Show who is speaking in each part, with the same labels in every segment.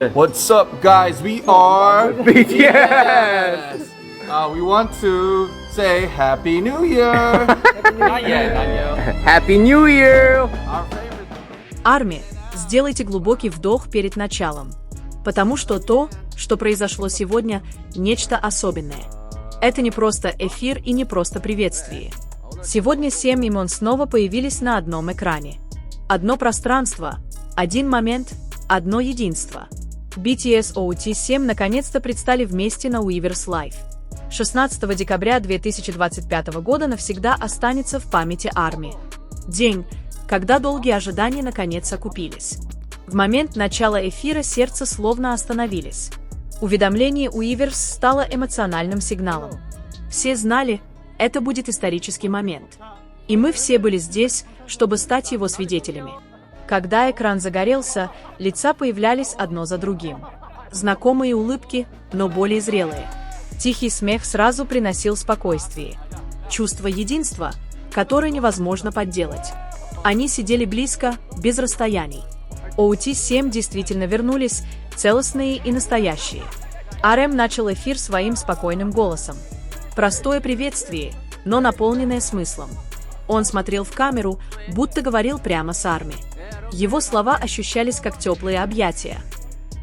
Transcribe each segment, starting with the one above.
Speaker 1: What's up, guys? We are
Speaker 2: BTS.
Speaker 1: We want to say Happy New Year.
Speaker 3: Not yet.
Speaker 2: Happy New Year!
Speaker 1: Our favorite.
Speaker 4: Арми, сделайте глубокий вдох перед началом. Потому что то, что произошло сегодня, нечто особенное. Это не просто эфир и не просто приветствие. Сегодня 7 имен снова появились на одном экране. Одно пространство, один момент, одно единство. BTS OT7 наконец-то предстали вместе на Weverse Live. 16 декабря 2025 года навсегда останется в памяти Арми. День, когда долгие ожидания наконец окупились. В момент начала эфира сердце словно остановились. Уведомление Weverse стало эмоциональным сигналом. Все знали, это будет исторический момент. И мы все были здесь, чтобы стать его свидетелями. Когда экран загорелся, лица появлялись одно за другим. Знакомые улыбки, но более зрелые. Тихий смех сразу приносил спокойствие. Чувство единства, которое невозможно подделать. Они сидели близко, без расстояний. OT7 действительно вернулись, целостные и настоящие. RM начал эфир своим спокойным голосом. Простое приветствие, но наполненное смыслом. Он смотрел в камеру, будто говорил прямо с Арми. Его слова ощущались как теплые объятия.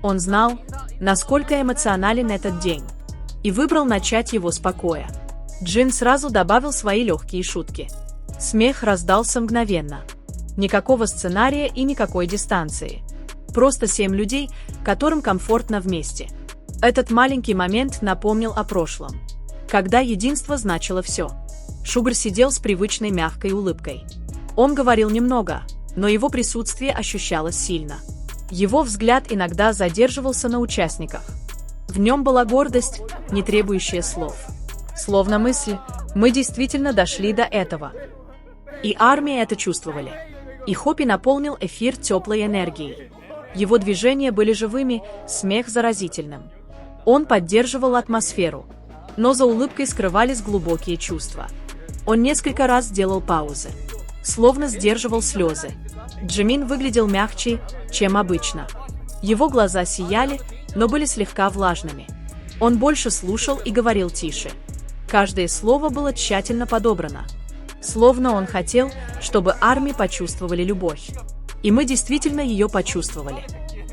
Speaker 4: Он знал, насколько эмоционален этот день, и выбрал начать его с покоя. Джин сразу добавил свои легкие шутки. Смех раздался мгновенно. Никакого сценария и никакой дистанции. Просто 7 людей, которым комфортно вместе. Этот маленький момент напомнил о прошлом, когда единство значило все. Шугар сидел с привычной мягкой улыбкой. Он говорил немного, но его присутствие ощущалось сильно. Его взгляд иногда задерживался на участниках. В нем была гордость, не требующая слов. Словно мысль, мы действительно дошли до этого. И армия это чувствовали. И Хоппи наполнил эфир теплой энергией. Его движения были живыми, смех заразительным. Он поддерживал атмосферу, но за улыбкой скрывались глубокие чувства. Он несколько раз делал паузы, словно сдерживал слезы. Джимин выглядел мягче, чем обычно. Его глаза сияли, но были слегка влажными. Он больше слушал и говорил тише. Каждое слово было тщательно подобрано. Словно он хотел, чтобы армии почувствовали любовь. И мы действительно ее почувствовали.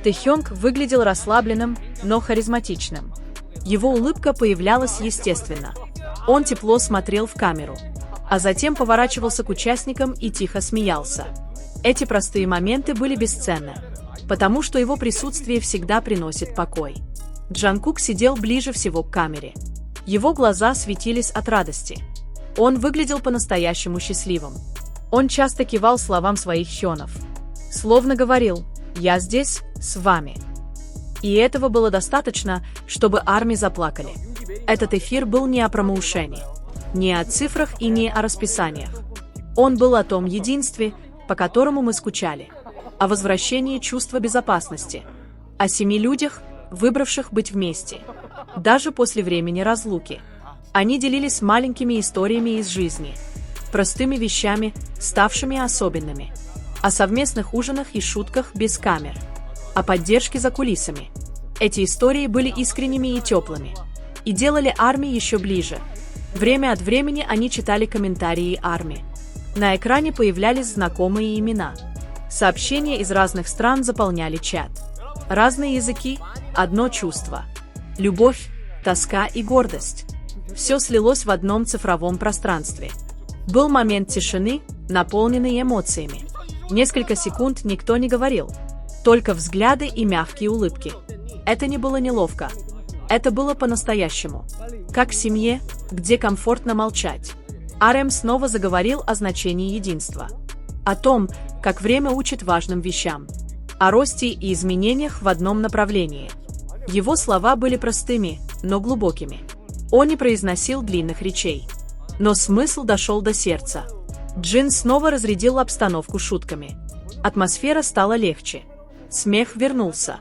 Speaker 4: Тэхёнг выглядел расслабленным, но харизматичным. Его улыбка появлялась естественно. Он тепло смотрел в камеру, а затем поворачивался к участникам и тихо смеялся. Эти простые моменты были бесценны, потому что его присутствие всегда приносит покой. Джангкук сидел ближе всего к камере. Его глаза светились от радости. Он выглядел по-настоящему счастливым. Он часто кивал словам своих хёнов. Словно говорил: «Я здесь, с вами». И этого было достаточно, чтобы армии заплакали. Этот эфир был не о промоушене, не о цифрах и не о расписаниях. Он был о том единстве, по которому мы скучали, о возвращении чувства безопасности, о 7 людях, выбравших быть вместе, даже после времени разлуки. Они делились маленькими историями из жизни, простыми вещами, ставшими особенными, о совместных ужинах и шутках без камер, о поддержке за кулисами. Эти истории были искренними и теплыми, и делали армии еще ближе. Время от времени они читали комментарии армии. На экране появлялись знакомые имена. Сообщения из разных стран заполняли чат. Разные языки, одно чувство. Любовь, тоска и гордость. Все слилось в одном цифровом пространстве. Был момент тишины, наполненный эмоциями. Несколько секунд никто не говорил. Только взгляды и мягкие улыбки. Это не было неловко. Это было по-настоящему. Как в семье, где комфортно молчать. RM снова заговорил о значении единства. О том, как время учит важным вещам. О росте и изменениях в одном направлении. Его слова были простыми, но глубокими. Он не произносил длинных речей. Но смысл дошел до сердца. Джин снова разрядил обстановку шутками. Атмосфера стала легче. Смех вернулся.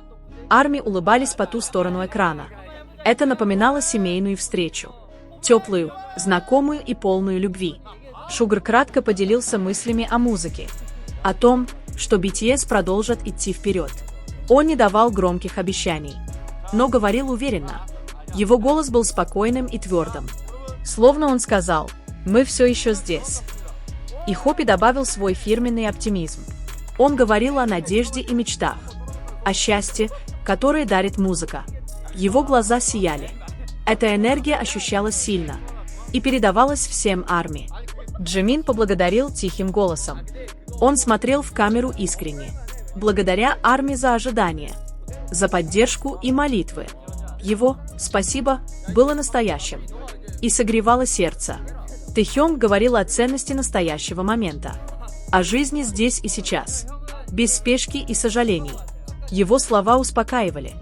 Speaker 4: Армии улыбались по ту сторону экрана. Это напоминало семейную встречу. Теплую, знакомую и полную любви. Шугар кратко поделился мыслями о музыке. О том, что BTS продолжат идти вперед. Он не давал громких обещаний, но говорил уверенно. Его голос был спокойным и твердым. Словно он сказал: «Мы все еще здесь». И Хоппи добавил свой фирменный оптимизм. Он говорил о надежде и мечтах, о счастье, которое дарит музыка. Его глаза сияли. Эта энергия ощущалась сильно и передавалась всем армии. Джимин поблагодарил тихим голосом. Он смотрел в камеру искренне. Благодаря армии за ожидание, за поддержку и молитвы. Его «спасибо» было настоящим и согревало сердце. Тэхёнг говорил о ценности настоящего момента, о жизни здесь и сейчас, без спешки и сожалений. Его слова успокаивали,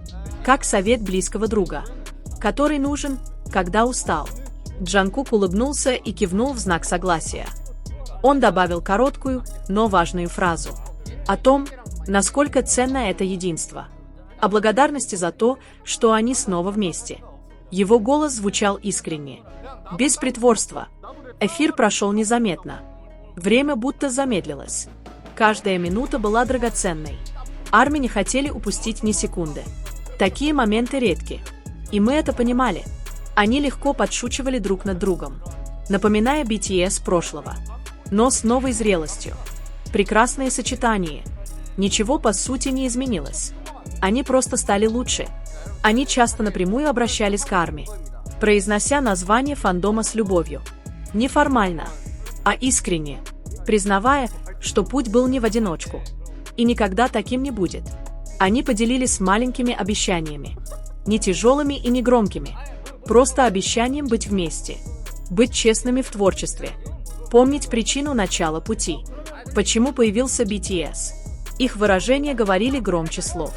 Speaker 4: как совет близкого друга, который нужен, когда устал. Джангкук улыбнулся и кивнул в знак согласия. Он добавил короткую, но важную фразу о том, насколько ценно это единство, о благодарности за то, что они снова вместе. Его голос звучал искренне, без притворства. Эфир прошел незаметно. Время будто замедлилось. Каждая минута была драгоценной. Армии не хотели упустить ни секунды. Такие моменты редки. И мы это понимали. Они легко подшучивали друг над другом, напоминая BTS прошлого, но с новой зрелостью. Прекрасное сочетание. Ничего по сути не изменилось. Они просто стали лучше. Они часто напрямую обращались к армии, произнося название фандома с любовью. Не формально, а искренне, признавая, что путь был не в одиночку. И никогда таким не будет. Они поделились маленькими обещаниями. Не тяжелыми и не громкими. Просто обещанием быть вместе. Быть честными в творчестве. Помнить причину начала пути. Почему появился BTS. Их выражения говорили громче слов.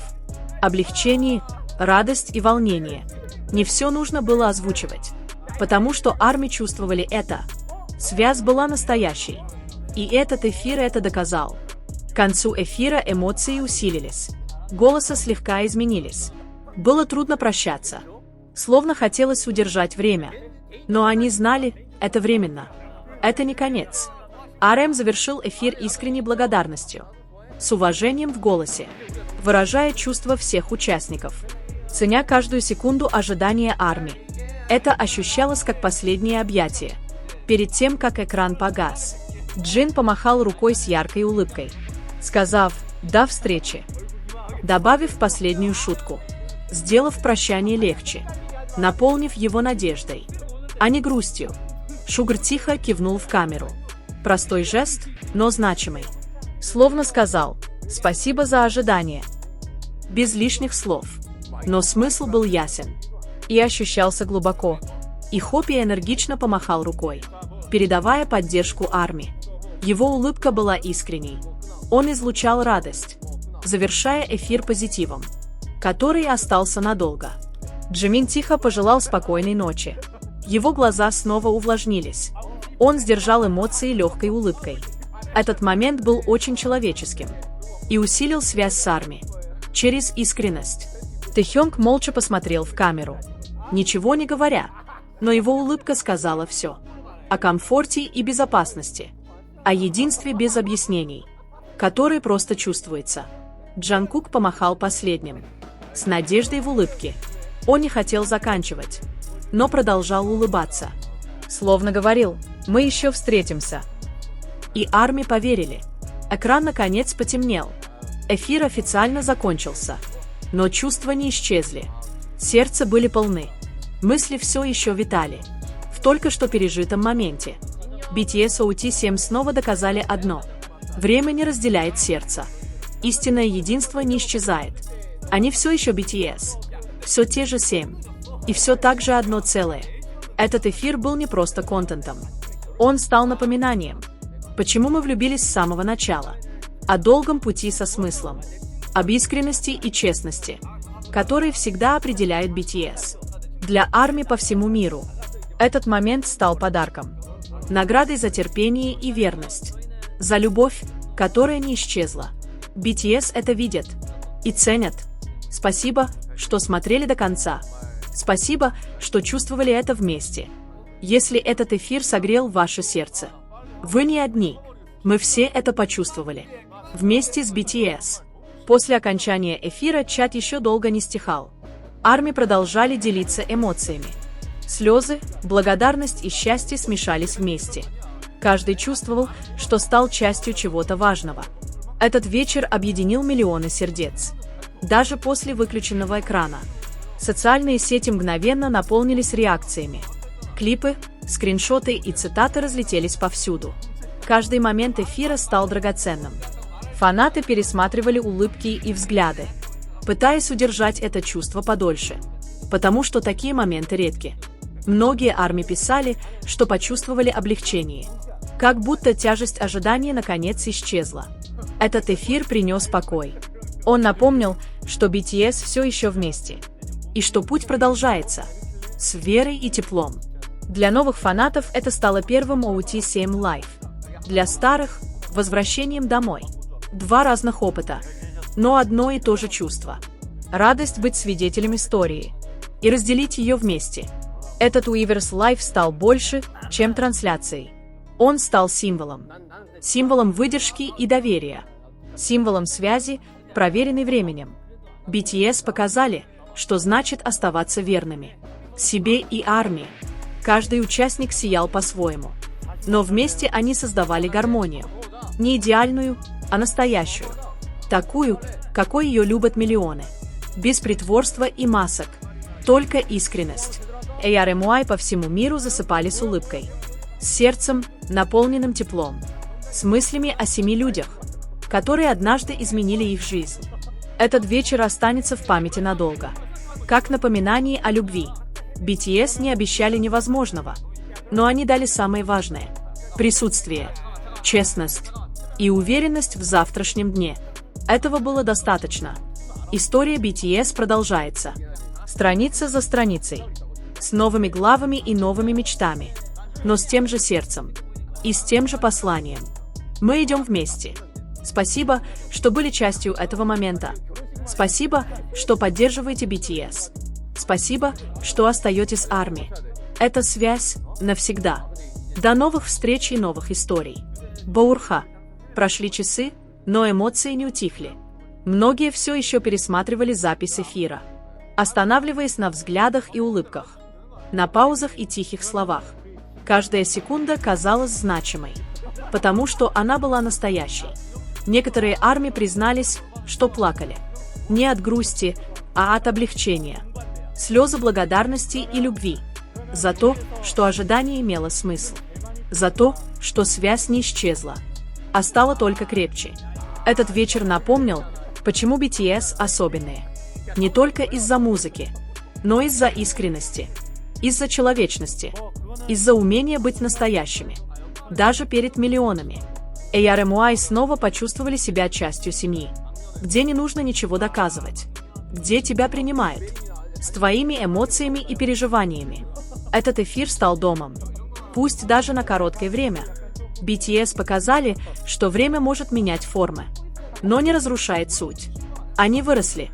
Speaker 4: Облегчение, радость и волнение. Не все нужно было озвучивать. Потому что армии чувствовали это. Связь была настоящей. И этот эфир это доказал. К концу эфира эмоции усилились. Голоса слегка изменились. Было трудно прощаться. Словно хотелось удержать время. Но они знали, это временно. Это не конец. RM завершил эфир искренней благодарностью. С уважением в голосе. Выражая чувства всех участников. Ценя каждую секунду ожидания армии. Это ощущалось как последнее объятие. Перед тем, как экран погас, Джин помахал рукой с яркой улыбкой, сказав «до встречи», добавив последнюю шутку, сделав прощание легче, наполнив его надеждой, а не грустью. Шугар тихо кивнул в камеру. Простой жест, но значимый. Словно сказал «спасибо за ожидание». Без лишних слов. Но смысл был ясен. И ощущался глубоко. И Хоппи энергично помахал рукой, передавая поддержку армии. Его улыбка была искренней. Он излучал радость, завершая эфир позитивом, который остался надолго. Джимин тихо пожелал спокойной ночи. Его глаза снова увлажнились. Он сдержал эмоции легкой улыбкой. Этот момент был очень человеческим и усилил связь с армией через искренность. Тэхёнг молча посмотрел в камеру, ничего не говоря, но его улыбка сказала все. О комфорте и безопасности, о единстве без объяснений, которое просто чувствуется. Джангкук помахал последним, с надеждой в улыбке. Он не хотел заканчивать, но продолжал улыбаться. Словно говорил «мы еще встретимся». И армии поверили. Экран наконец потемнел. Эфир официально закончился. Но чувства не исчезли. Сердца были полны. Мысли все еще витали. В только что пережитом моменте. BTS OT7 снова доказали одно. Время не разделяет сердце. Истинное единство не исчезает. Они все еще BTS. Все те же 7. И все так же одно целое. Этот эфир был не просто контентом. Он стал напоминанием. Почему мы влюбились с самого начала. О долгом пути со смыслом. Об искренности и честности, которые всегда определяют BTS. Для армии по всему миру. Этот момент стал подарком. Наградой за терпение и верность. За любовь, которая не исчезла. BTS это видят и ценят. Спасибо, что смотрели до конца. Спасибо, что чувствовали это вместе. Если этот эфир согрел ваше сердце, вы не одни. Мы все это почувствовали. Вместе с BTS. После окончания эфира чат еще долго не стихал. ARMY продолжали делиться эмоциями. Слезы, благодарность и счастье смешались вместе. Каждый чувствовал, что стал частью чего-то важного. Этот вечер объединил миллионы сердец. Даже после выключенного экрана. Социальные сети мгновенно наполнились реакциями. Клипы, скриншоты и цитаты разлетелись повсюду. Каждый момент эфира стал драгоценным. Фанаты пересматривали улыбки и взгляды, пытаясь удержать это чувство подольше, потому что такие моменты редки. Многие ARMY писали, что почувствовали облегчение, как будто тяжесть ожидания наконец исчезла. Этот эфир принес покой. Он напомнил, что BTS все еще вместе, и что путь продолжается, с верой и теплом. Для новых фанатов это стало первым OT7 Live. Для старых – возвращением домой. Два разных опыта, но одно и то же чувство. Радость быть свидетелем истории и разделить ее вместе. Этот Weverse Live стал больше, чем трансляцией. Он стал символом. Символом выдержки и доверия. Символом связи, проверенной временем. BTS показали, что значит оставаться верными себе и ARMY. Каждый участник сиял по-своему. Но вместе они создавали гармонию. Не идеальную, а настоящую. Такую, какой ее любят миллионы. Без притворства и масок. Только искренность. ARMY по всему миру засыпали с улыбкой. С сердцем, наполненным теплом. С мыслями о 7 людях, которые однажды изменили их жизнь. Этот вечер останется в памяти надолго. Как напоминание о любви. BTS не обещали невозможного, но они дали самое важное – присутствие, честность и уверенность в завтрашнем дне. Этого было достаточно. История BTS продолжается. Страница за страницей. С новыми главами и новыми мечтами. Но с тем же сердцем. И с тем же посланием. Мы идем вместе. Спасибо, что были частью этого момента. Спасибо, что поддерживаете BTS. Спасибо, что остаетесь ARMY. Это связь навсегда. До новых встреч и новых историй. Боурха. Прошли часы, но эмоции не утихли. Многие все еще пересматривали запись эфира, останавливаясь на взглядах и улыбках, на паузах и тихих словах. Каждая секунда казалась значимой, потому что она была настоящей. Некоторые ARMY признались, что плакали. Не от грусти, а от облегчения. Слезы благодарности и любви. За то, что ожидание имело смысл. За то, что связь не исчезла, а стала только крепче. Этот вечер напомнил, почему BTS особенные. Не только из-за музыки, но из-за искренности, из-за человечности, из-за умения быть настоящими. Даже перед миллионами. ARMY снова почувствовали себя частью семьи, где не нужно ничего доказывать, где тебя принимают, с твоими эмоциями и переживаниями. Этот эфир стал домом, пусть даже на короткое время. BTS показали, что время может менять формы, но не разрушает суть. Они выросли,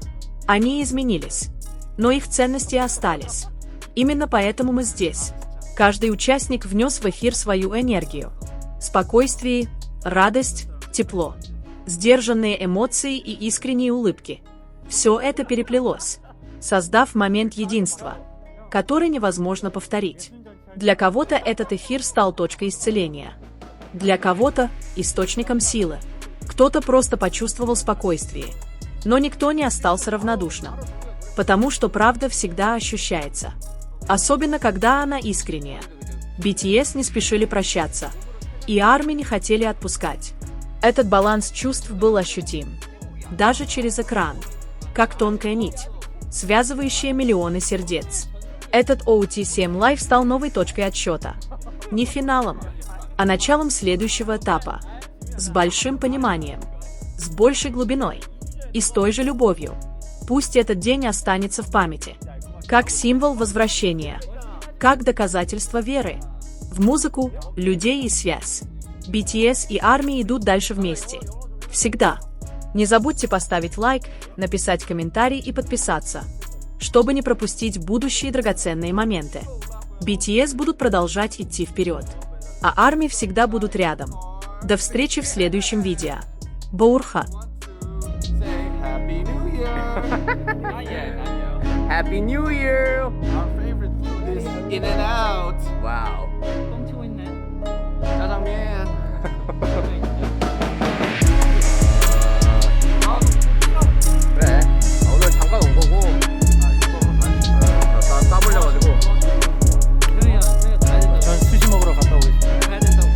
Speaker 4: они изменились, но их ценности остались. Именно поэтому мы здесь. Каждый участник внес в эфир свою энергию. Спокойствие, радость, тепло, сдержанные эмоции и искренние улыбки. Все это переплелось, создав момент единства, который невозможно повторить. Для кого-то этот эфир стал точкой исцеления. Для кого-то – источником силы. Кто-то просто почувствовал спокойствие. Но никто не остался равнодушным. Потому что правда всегда ощущается. Особенно, когда она искренняя. BTS не спешили прощаться. И ARMY не хотели отпускать. Этот баланс чувств был ощутим. Даже через экран. Как тонкая нить, связывающая миллионы сердец. Этот OT7 Live стал новой точкой отсчета. Не финалом, а началом следующего этапа. С большим пониманием, с большей глубиной и с той же любовью. Пусть этот день останется в памяти. Как символ возвращения. Как доказательство веры. В музыку, людей и связь. BTS и ARMY идут дальше вместе. Всегда. Не забудьте поставить лайк, написать комментарий и подписаться, чтобы не пропустить будущие драгоценные моменты. BTS будут продолжать идти вперед, а ARMY всегда будут рядом. До встречи в следующем видео. Боурха.
Speaker 1: Say
Speaker 2: Happy New Year.
Speaker 1: Our favorite food is In and Out.
Speaker 2: 와우.
Speaker 3: 뻥치고 있네.
Speaker 1: 짜장면.
Speaker 2: 그래. 오늘 잠깐 온 거고. 싸불려가지고.
Speaker 3: 형이야 가야 된다고.
Speaker 5: 전 수시 먹으러 갔다 오겠습니다.
Speaker 3: 가야 된다고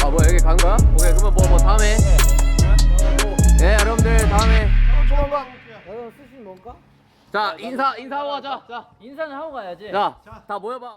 Speaker 2: 아, 뭐 여기 가는 거야? 오케이, 그러면 뭐 다음에. 네, 여러분들 다음에.
Speaker 3: 너는 수시 먹을까?
Speaker 2: 자, 인사하고 가자. 자,
Speaker 3: 인사는 하고 가야지.
Speaker 2: 자, 다 모여봐.